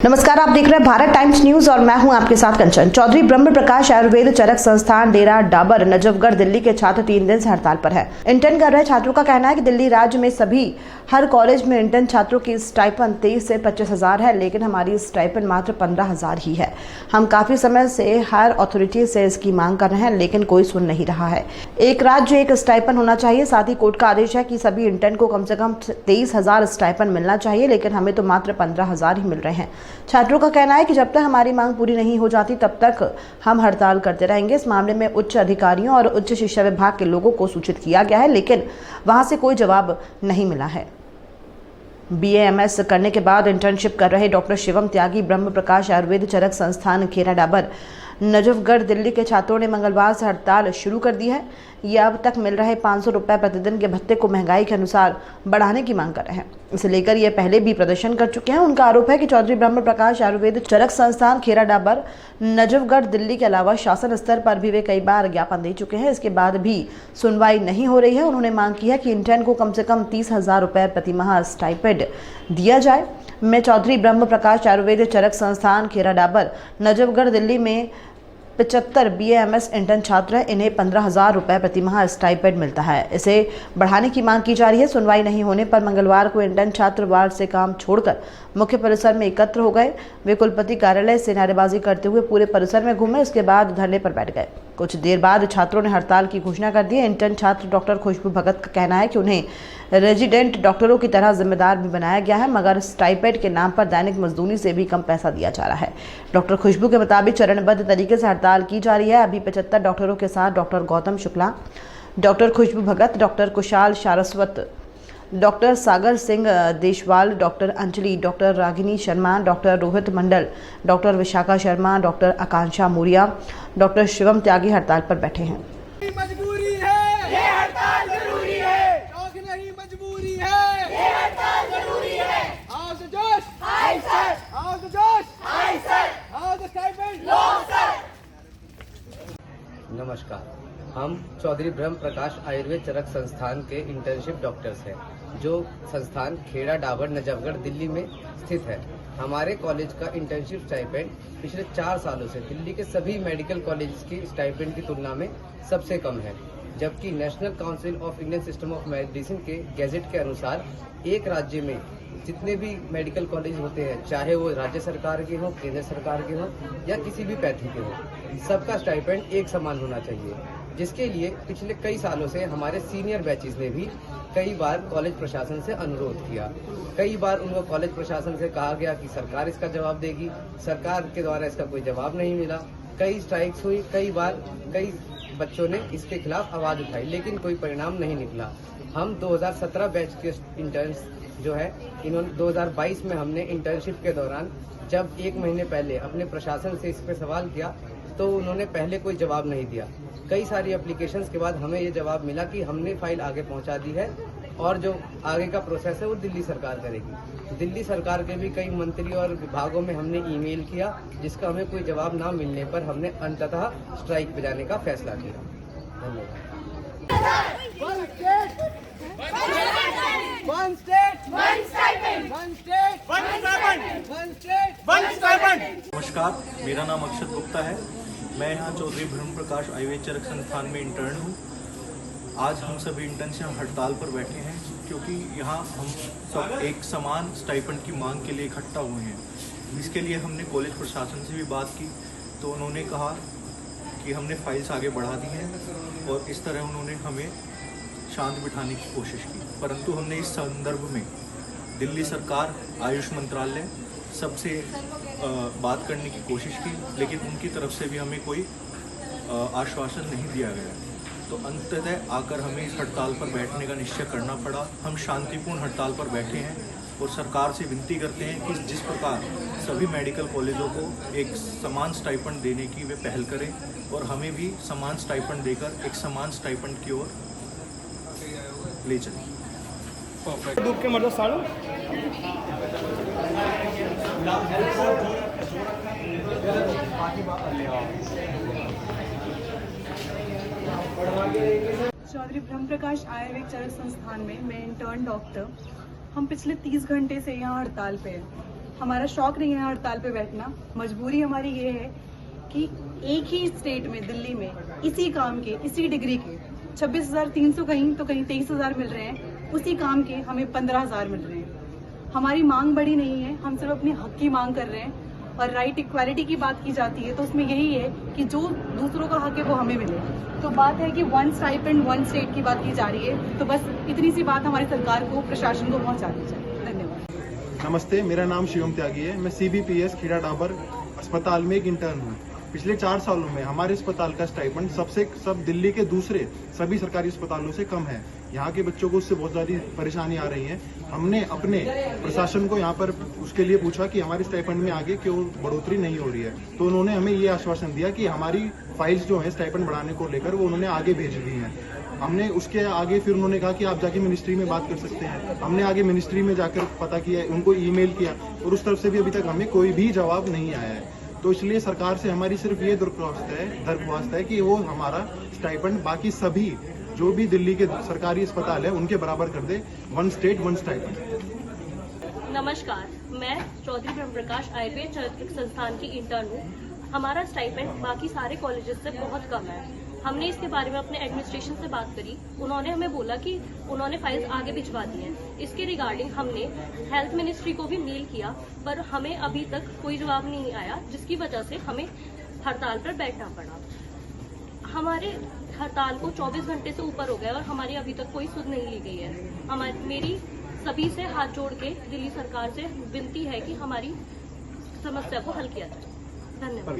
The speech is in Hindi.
नमस्कार, आप देख रहे हैं भारत टाइम्स न्यूज और मैं हूं आपके साथ कंचन। चौधरी ब्रह्म प्रकाश आयुर्वेद चरक संस्थान डेरा डाबर नजफगढ़ दिल्ली के छात्र 3 दिन से हड़ताल पर है। इंटर्न कर रहे छात्रों का कहना है कि दिल्ली राज्य में सभी हर कॉलेज में इंटर्न छात्रों की स्टाइपेंड 23 से 25 हजार है, लेकिन हमारी स्टाइपेंड मात्र 15 हजार ही है। हम काफी समय से हर अथॉरिटी से इसकी मांग कर रहे हैं, लेकिन कोई सुन नहीं रहा है। एक राज्य एक स्टाइपेंड होना चाहिए। साथ ही कोर्ट का आदेश है कि सभी इंटर्न को कम से कम 23 हजार स्टाइपेंड मिलना चाहिए, लेकिन हमें तो मात्र 15 हजार ही मिल रहे हैं। छात्रों का कहना है कि जब तक हमारी मांग पूरी नहीं हो जाती तब तक हम हड़ताल करते रहेंगे। इस मामले में उच्च अधिकारियों और उच्च शिक्षा विभाग के लोगों को सूचित किया गया है, लेकिन वहां से कोई जवाब नहीं मिला है। BA-MS करने के बाद इंटर्नशिप कर रहे डॉक्टर शिवम त्यागी ब्रह्म प्रकाश आयुर्वेद चरक संस्थान खेरा डाबर नजफगढ़ दिल्ली के छात्रों ने मंगलवार से हड़ताल शुरू कर दी है। ये अब तक मिल रहे 500 रुपये प्रतिदिन के भत्ते को महंगाई के अनुसार बढ़ाने की मांग कर रहे हैं। इसे लेकर ये पहले भी प्रदर्शन कर चुके हैं। उनका आरोप है कि चौधरी ब्रह्म प्रकाश आयुर्वेद चरक संस्थान खेरा डाबर नजफगढ़ दिल्ली के अलावा शासन स्तर पर भी वे कई बार ज्ञापन दे चुके हैं। इसके बाद भी सुनवाई नहीं हो रही है। उन्होंने मांग की है कि इंटर्न को कम से कम 30 हजार रुपये प्रति माह स्टाइपेंड दिया जाए। मैं चौधरी ब्रह्म प्रकाश आयुर्वेद चरक संस्थान खेरा डाबर नजफगढ़ दिल्ली में 75 BA-MS इंटर्न छात्र हैं। इन्हें 15 हजार रुपये प्रति माह स्टाइपेंड मिलता है। इसे बढ़ाने की मांग की जा रही है। सुनवाई नहीं होने पर मंगलवार को इंटर्न छात्र वार्ड से काम छोड़कर मुख्य परिसर में एकत्र हो गए। वे कुलपति कार्यालय से नारेबाजी करते हुए पूरे परिसर में घूमे। उसके बाद धरने पर बैठ गए। कुछ देर बाद छात्रों ने हड़ताल की घोषणा कर दी। इंटर्न छात्र डॉक्टर खुशबू भगत का कहना है कि उन्हें रेजिडेंट डॉक्टरों की तरह जिम्मेदार भी बनाया गया है, मगर स्टाइपेंड के नाम पर दैनिक मजदूरी से भी कम पैसा दिया जा रहा है। डॉक्टर खुशबू के मुताबिक चरणबद्ध तरीके से हड़ताल की जा रही है। अभी 75 डॉक्टरों के साथ doctor Gautam Shukla, doctor Khushboo Bhagat, doctor Kushal Saraswat, doctor Sagar Singh Deshwal, doctor Anjali, doctor Ragini Sharma, doctor Rohit Mandal, doctor Vishakha Sharma, doctor Akanksha Maurya, doctor Shivam Tyagi हड़ताल पर बैठे हैं। मजबूरी है, ये हड़ताल जरूरी है। शौक नहीं मजबूरी है, ये हड़ताल जरूरी है। आओ तो जोश, हाय सर। आओ तो जोश, हाय सर। आओ तो स्टाइपेंड, लो सर। नमस्कार, हम चौधरी ब्रह्म प्रकाश आयुर्वेद चरक संस्थान के इंटर्नशिप डॉक्टर्स हैं, जो संस्थान खेड़ा डाबर नजफगढ़ दिल्ली में स्थित है। हमारे कॉलेज का इंटर्नशिप स्टाइपेंड पिछले 4 सालों से दिल्ली के सभी मेडिकल कॉलेज की स्टाइपेंड की तुलना में सबसे कम है, जबकि national council of Indian system of medicine के गैजेट के अनुसार एक राज्य में जितने भी मेडिकल कॉलेज होते हैं, चाहे वो राज्य सरकार के हों, केंद्र सरकार के हों या किसी भी पैथी के हों, सबका स्टाइपेंड एक समान होना चाहिए। जिसके लिए पिछले कई सालों से हमारे सीनियर बैचेस ने भी कई बार कॉलेज प्रशासन से अनुरोध किया। कई बार उनको कॉलेज प्रशासन से कहा गया कि सरकार इसका जवाब देगी, सरकार के द्वारा इसका कोई जवाब नहीं मिला। कई स्ट्राइक्स हुई, कई बार कई बच्चों ने इसके खिलाफ आवाज उठाई, लेकिन कोई परिणाम नहीं निकला। हम 2017 बैच के इंटर्न्स जो है, इन्होंने 2022 में हमने इंटर्नशिप के दौरान जब 1 महीने पहले अपने प्रशासन से इस पर सवाल किया तो उन्होंने पहले कोई जवाब नहीं दिया। कई सारी एप्लीकेशंस के बाद हमें ये जवाब मिला कि हमने फाइल आगे पहुंचा दी है और जो आगे का प्रोसेस है वो दिल्ली सरकार करेगी। दिल्ली सरकार के भी कई मंत्री और विभागों में हमने ईमेल किया, जिसका हमें कोई जवाब ना मिलने पर हमने अंततः स्ट्राइक पे जाने का फैसला किया। धन्यवाद। One state, one stipend. One state, one stipend. One state, one stipend. नमस्कार, मेरा नाम अक्षत गुप्ता है। मैं यहाँ चौधरी ब्रह्म प्रकाश आयुर्वेद चरक संस्थान में इंटर्न हूँ। आज हम सभी इंटर्न्स यहाँ हड़ताल पर बैठे हैं, क्योंकि यहाँ हम सब एक समान स्टाइपेंड की मांग के लिए इकट्ठा हुए हैं। इसके लिए हमने कॉलेज प्रशासन से भी बात की, तो उन्होंने कहा कि हमने फाइल्स आगे बढ़ा दी हैं और इस तरह उन्होंने हमें शांत बिठाने की कोशिश की। परंतु हमने इस संदर्भ में दिल्ली सरकार, आयुष मंत्रालय सबसे बात करने की कोशिश की, लेकिन उनकी तरफ से भी हमें कोई आश्वासन नहीं दिया गया। तो अंततः आकर हमें इस हड़ताल पर बैठने का निश्चय करना पड़ा। हम शांतिपूर्ण हड़ताल पर बैठे हैं और सरकार से विनती करते हैं कि जिस प्रकार सभी मेडिकल कॉलेजों को एक समान स्टाइपेंड देने की वे पहल करें और हमें भी समान स्टाइपेंड देकर एक समान स्टाइपेंड की ओर ले चलें। दूध के मर्द साड़ो। चौधरी ब्रह्म प्रकाश आयुर्वेद चरक संस्थान में मैं इंटर्न डॉक्टर। हम पिछले 30 घंटे से यहाँ हड़ताल पे हैं। हमारा शौक नहीं है हड़ताल पे बैठना, मजबूरी हमारी ये है कि एक ही स्टेट में, दिल्ली में, इसी काम के, इसी डिग्री के 26,300 कहीं तो कहीं 23,000 मिल रहे हैं, उसी काम के हमें 15,000 मिल रहे हैं। हमारी मांग बड़ी नहीं है, हम सिर्फ अपने हक की मांग कर रहे हैं। और राइट इक्वालिटी की बात की जाती है तो उसमें यही है कि जो दूसरों का हक है वो हमें मिले। तो बात है कि 1 स्टाइपेंड 1 स्टेट की बात की जा रही है, तो बस इतनी सी बात हमारी सरकार को, प्रशासन को पहुंचा दी जाए। धन्यवाद। नमस्ते, मेरा नाम शिवम त्यागी है। मैं CBPS खेड़ा डाबर अस्पताल में एक इंटर्न हूँ। पिछले 4 सालों में हमारे अस्पताल का स्टाइपेंड सब दिल्ली के दूसरे सभी सरकारी अस्पतालों से कम है। यहाँ के बच्चों को उससे बहुत ज़्यादा परेशानी आ रही है। हमने अपने प्रशासन को यहाँ पर उसके लिए पूछा कि हमारे स्टाइपेंड में आगे क्यों बढ़ोतरी नहीं हो रही है, तो उन्होंने हमें ये आश्वासन दिया कि हमारी फाइल्स जो है स्टाइपेंड बढ़ाने को लेकर वो उन्होंने आगे भेज दी हैं। हमने उसके आगे फिर उन्होंने कहा कि आप जाके मिनिस्ट्री में बात कर सकते हैं। हमने आगे मिनिस्ट्री में जाकर पता किया, उनको ईमेल किया और उस तरफ से भी अभी तक हमें कोई भी जवाब नहीं आया है। तो इसलिए सरकार से हमारी सिर्फ ये दरख्वास्त है कि वो हमारा स्टाइपेंड बाकी सभी जो भी दिल्ली के सरकारी अस्पताल है उनके बराबर कर दे। 1 स्टेट 1 स्टाइपेंड। नमस्कार, मैं चौधरी ब्रह्म प्रकाश आयुर्वेद चिकित्सक संस्थान की इंटर्न हूँ। हमारा स्टाइपेंड बाकी सारे कॉलेजेस से बहुत कम है। हमने इसके बारे में अपने एडमिनिस्ट्रेशन से बात करी, उन्होंने हमें बोला कि उन्होंने फाइल्स आगे भिजवा दी हैं। इसके रिगार्डिंग हमने हेल्थ मिनिस्ट्री को भी मेल किया, पर हमें अभी तक कोई जवाब नहीं आया, जिसकी वजह से हमें हड़ताल पर बैठना पड़ा। हमारे हड़ताल को 24 घंटे से ऊपर हो गया और हमारी अभी तक कोई सुध नहीं ली गई है। मेरी सभी से हाथ जोड़ के दिल्ली सरकार से विनती है कि हमारी समस्या को हल किया जाए। धन्यवाद।